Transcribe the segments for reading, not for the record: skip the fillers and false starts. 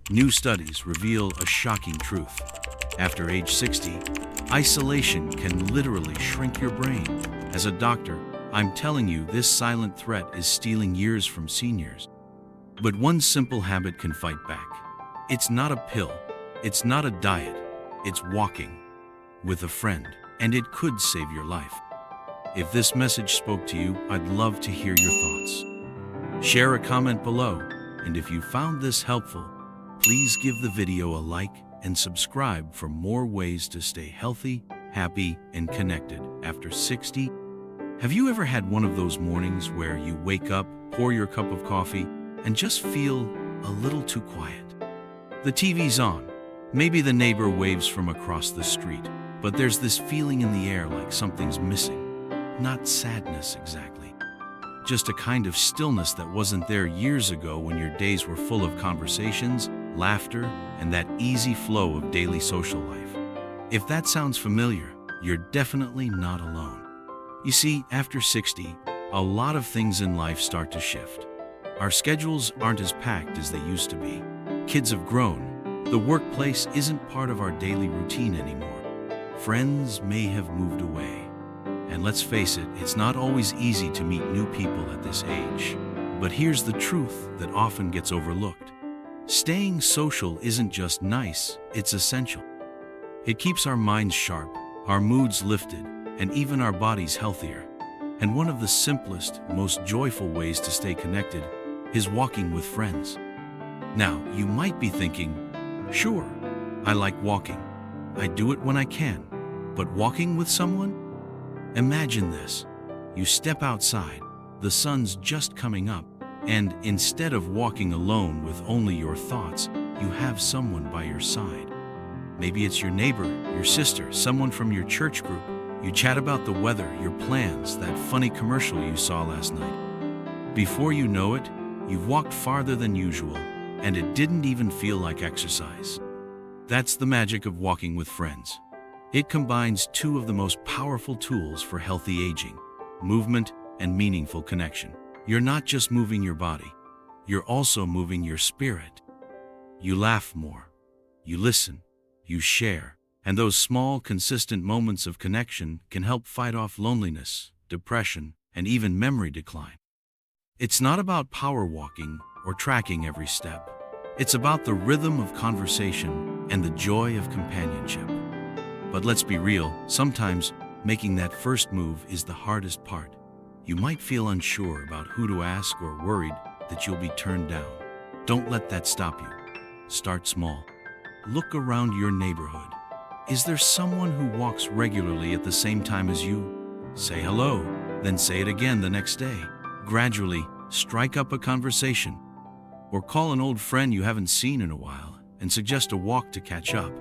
New studies reveal a shocking truth. After age 60, isolation can literally shrink your brain. As a doctor, I'm telling you this silent threat is stealing years from seniors. But one simple habit can fight back. It's not a pill, it's not a diet, it's walking with a friend, and it could save your life. If this message spoke to you, I'd love to hear your thoughts. Share a comment below, and if you found this helpful, please give the video a like and subscribe for more ways to stay healthy, happy, and connected after 60. Have you ever had one of those mornings where you wake up, pour your cup of coffee, and just feel a little too quiet? The TV's on. Maybe the neighbor waves from across the street, but there's this feeling in the air like something's missing. Not sadness exactly, just a kind of stillness that wasn't there years ago when your days were full of conversations, laughter, and that easy flow of daily social life. If that sounds familiar, you're definitely not alone. You see, after 60, a lot of things in life start to shift. Our schedules aren't as packed as they used to be. Kids have grown. The workplace isn't part of our daily routine anymore. Friends may have moved away. And let's face it, it's not always easy to meet new people at this age. But here's the truth that often gets overlooked. Staying social isn't just nice, it's essential. It keeps our minds sharp, our moods lifted, and even our bodies healthier. And one of the simplest, most joyful ways to stay connected is walking with friends. Now, you might be thinking, sure, I like walking. I do it when I can. But walking with someone? Imagine this. You step outside, the sun's just coming up, and instead of walking alone with only your thoughts, you have someone by your side. Maybe it's your neighbor, your sister, someone from your church group. You chat about the weather, your plans, that funny commercial you saw last night. Before you know it, you've walked farther than usual, and it didn't even feel like exercise. That's the magic of walking with friends. It combines two of the most powerful tools for healthy aging: movement and meaningful connection. You're not just moving your body, you're also moving your spirit. You laugh more, you listen, you share, and those small, consistent moments of connection can help fight off loneliness, depression, and even memory decline. It's not about power walking or tracking every step. It's about the rhythm of conversation and the joy of companionship. But let's be real, sometimes making that first move is the hardest part. You might feel unsure about who to ask or worried that you'll be turned down. Don't let that stop you. Start small. Look around your neighborhood. Is there someone who walks regularly at the same time as you? Say hello, then say it again the next day. Gradually, strike up a conversation. Or call an old friend you haven't seen in a while and suggest a walk to catch up.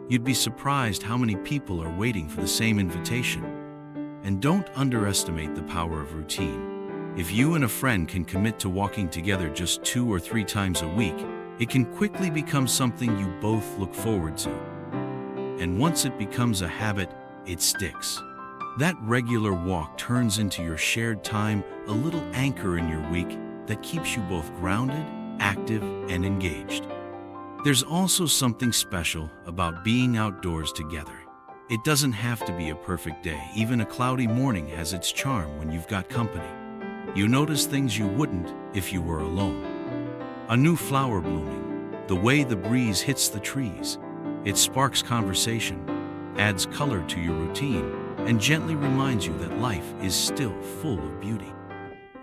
You'd be surprised how many people are waiting for the same invitation. And don't underestimate the power of routine. If you and a friend can commit to walking together just 2 or 3 times a week, it can quickly become something you both look forward to. And once it becomes a habit, it sticks. That regular walk turns into your shared time, a little anchor in your week that keeps you both grounded, active, and engaged. There's also something special about being outdoors together. It doesn't have to be a perfect day. Even a cloudy morning has its charm when you've got company. You notice things you wouldn't if you were alone. A new flower blooming, the way the breeze hits the trees. It sparks conversation, adds color to your routine, and gently reminds you that life is still full of beauty.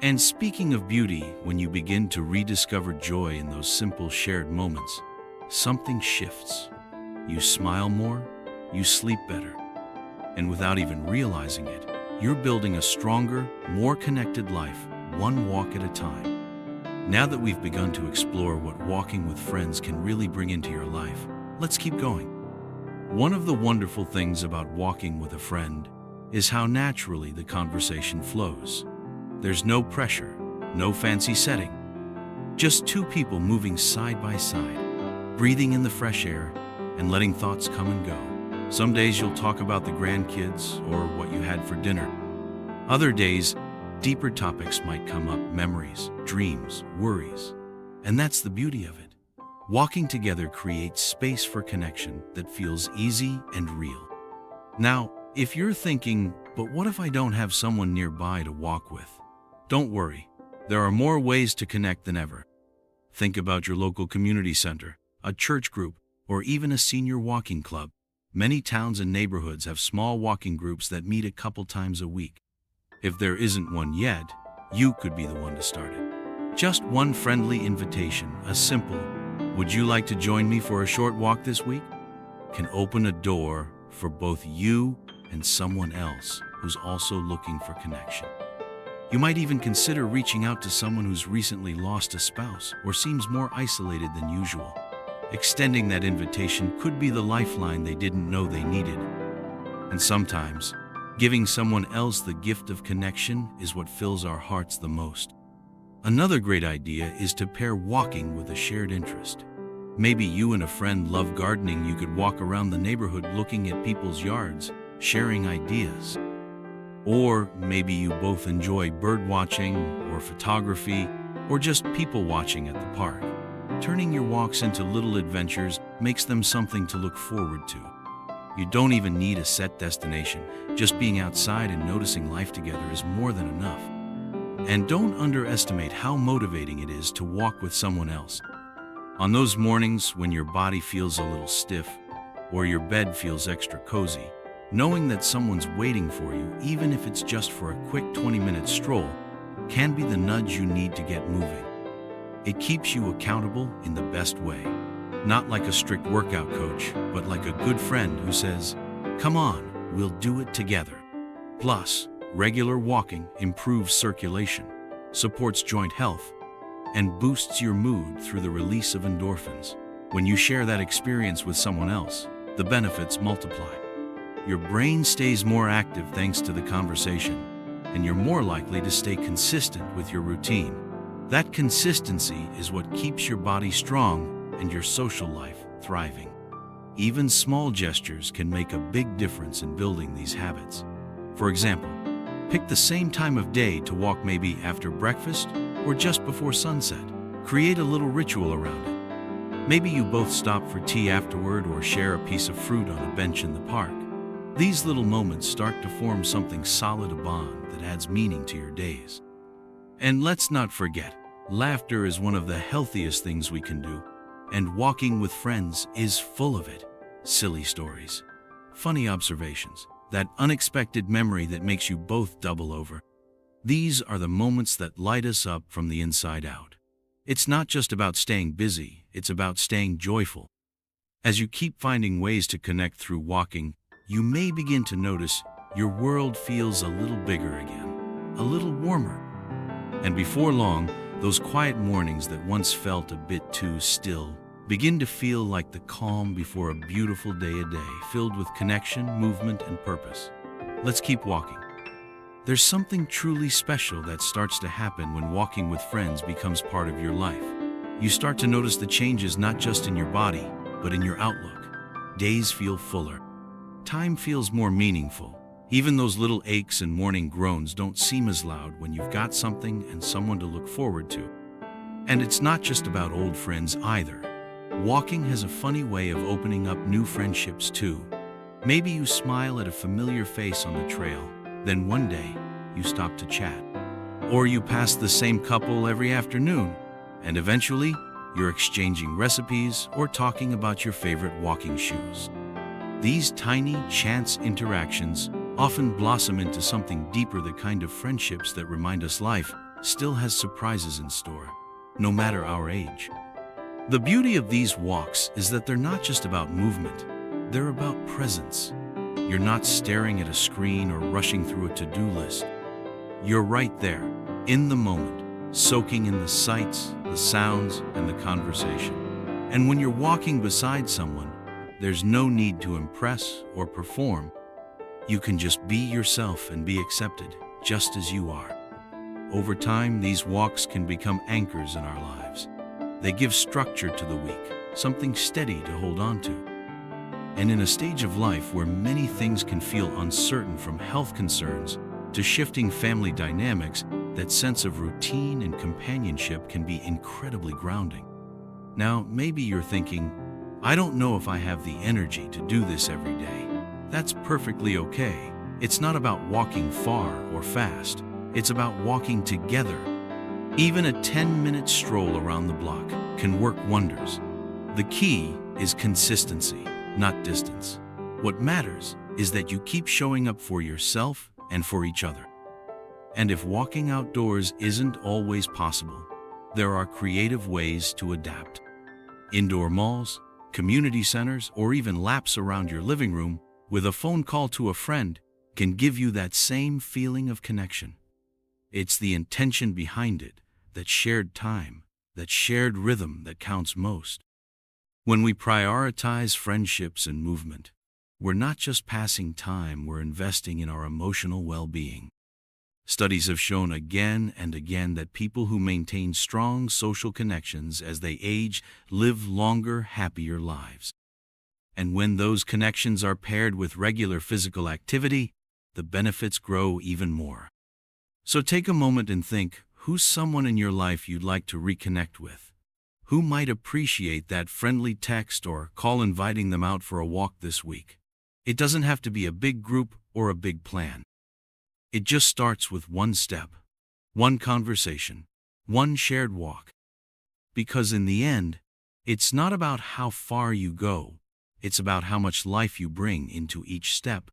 And speaking of beauty, when you begin to rediscover joy in those simple shared moments, something shifts. You smile more, you sleep better, and without even realizing it, you're building a stronger, more connected life, one walk at a time. Now that we've begun to explore what walking with friends can really bring into your life, let's keep going. One of the wonderful things about walking with a friend is how naturally the conversation flows. There's no pressure, no fancy setting, just 2 people moving side by side, breathing in the fresh air and letting thoughts come and go. Some days you'll talk about the grandkids or what you had for dinner. Other days, deeper topics might come up: memories, dreams, worries. And that's the beauty of it. Walking together creates space for connection that feels easy and real. Now, if you're thinking, but what if I don't have someone nearby to walk with? Don't worry, there are more ways to connect than ever. Think about your local community center, a church group, or even a senior walking club. Many towns and neighborhoods have small walking groups that meet a couple times a week. If there isn't one yet, you could be the one to start it. Just one friendly invitation, a simple, "Would you like to join me for a short walk this week?" can open a door for both you and someone else who's also looking for connection. You might even consider reaching out to someone who's recently lost a spouse or seems more isolated than usual. Extending that invitation could be the lifeline they didn't know they needed. And sometimes, giving someone else the gift of connection is what fills our hearts the most. Another great idea is to pair walking with a shared interest. Maybe you and a friend love gardening. You could walk around the neighborhood looking at people's yards, sharing ideas. Or maybe you both enjoy bird watching or photography or just people watching at the park. Turning your walks into little adventures makes them something to look forward to. You don't even need a set destination. Just being outside and noticing life together is more than enough. And don't underestimate how motivating it is to walk with someone else. On those mornings when your body feels a little stiff or your bed feels extra cozy, knowing that someone's waiting for you, even if it's just for a quick 20-minute stroll, can be the nudge you need to get moving. It keeps you accountable in the best way. Not like a strict workout coach, but like a good friend who says, "Come on, we'll do it together." Plus, regular walking improves circulation, supports joint health, and boosts your mood through the release of endorphins. When you share that experience with someone else, the benefits multiply. Your brain stays more active thanks to the conversation, and you're more likely to stay consistent with your routine. That consistency is what keeps your body strong and your social life thriving. Even small gestures can make a big difference in building these habits. For example, pick the same time of day to walk, maybe after breakfast or just before sunset. Create a little ritual around it. Maybe you both stop for tea afterward or share a piece of fruit on a bench in the park. These little moments start to form something solid, a bond that adds meaning to your days. And let's not forget, laughter is one of the healthiest things we can do, and walking with friends is full of it. Silly stories, funny observations, that unexpected memory that makes you both double over. These are the moments that light us up from the inside out. It's not just about staying busy, it's about staying joyful. As you keep finding ways to connect through walking, you may begin to notice your world feels a little bigger again, a little warmer. And before long, those quiet mornings that once felt a bit too still begin to feel like the calm before a beautiful day, a day filled with connection, movement, and purpose. Let's keep walking. There's something truly special that starts to happen when walking with friends becomes part of your life. You start to notice the changes not just in your body, but in your outlook. Days feel fuller. Time feels more meaningful. Even those little aches and morning groans don't seem as loud when you've got something and someone to look forward to. And it's not just about old friends either. Walking has a funny way of opening up new friendships too. Maybe you smile at a familiar face on the trail, then one day you stop to chat. Or you pass the same couple every afternoon, and eventually you're exchanging recipes or talking about your favorite walking shoes. These tiny chance interactions often blossom into something deeper, the kind of friendships that remind us life still has surprises in store, no matter our age. The beauty of these walks is that they're not just about movement, they're about presence. You're not staring at a screen or rushing through a to-do list. You're right there, in the moment, soaking in the sights, the sounds, and the conversation. And when you're walking beside someone, there's no need to impress or perform. You can just be yourself and be accepted, just as you are. Over time, these walks can become anchors in our lives. They give structure to the week, something steady to hold on to. And in a stage of life where many things can feel uncertain, from health concerns to shifting family dynamics, that sense of routine and companionship can be incredibly grounding. Now, maybe you're thinking, I don't know if I have the energy to do this every day. That's perfectly okay. It's not about walking far or fast. It's about walking together. Even a 10-minute stroll around the block can work wonders. The key is consistency, not distance. What matters is that you keep showing up for yourself and for each other. And if walking outdoors isn't always possible, there are creative ways to adapt. Indoor malls, community centers, or even laps around your living room with a phone call to a friend can give you that same feeling of connection. It's the intention behind it, that shared time, that shared rhythm that counts most. When we prioritize friendships and movement, we're not just passing time, we're investing in our emotional well-being. Studies have shown again and again that people who maintain strong social connections as they age live longer, happier lives. And when those connections are paired with regular physical activity, the benefits grow even more. So take a moment and think, who's someone in your life you'd like to reconnect with? Who might appreciate that friendly text or call inviting them out for a walk this week? It doesn't have to be a big group or a big plan. It just starts with one step, one conversation, one shared walk. Because in the end, it's not about how far you go, it's about how much life you bring into each step.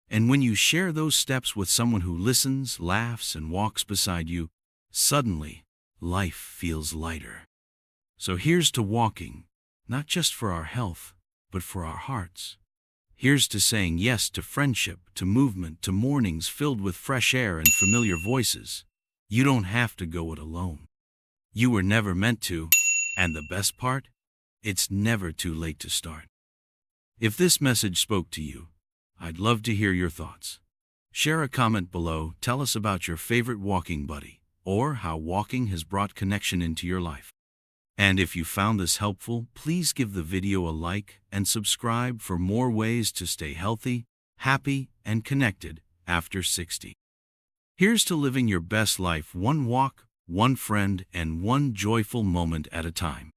And when you share those steps with someone who listens, laughs, and walks beside you, suddenly, life feels lighter. So here's to walking, not just for our health, but for our hearts. Here's to saying yes to friendship, to movement, to mornings filled with fresh air and familiar voices. You don't have to go it alone. You were never meant to, and the best part? It's never too late to start. If this message spoke to you, I'd love to hear your thoughts. Share a comment below, tell us about your favorite walking buddy, or how walking has brought connection into your life. And if you found this helpful, please give the video a like and subscribe for more ways to stay healthy, happy, and connected after 60. Here's to living your best life, one walk, one friend, and one joyful moment at a time.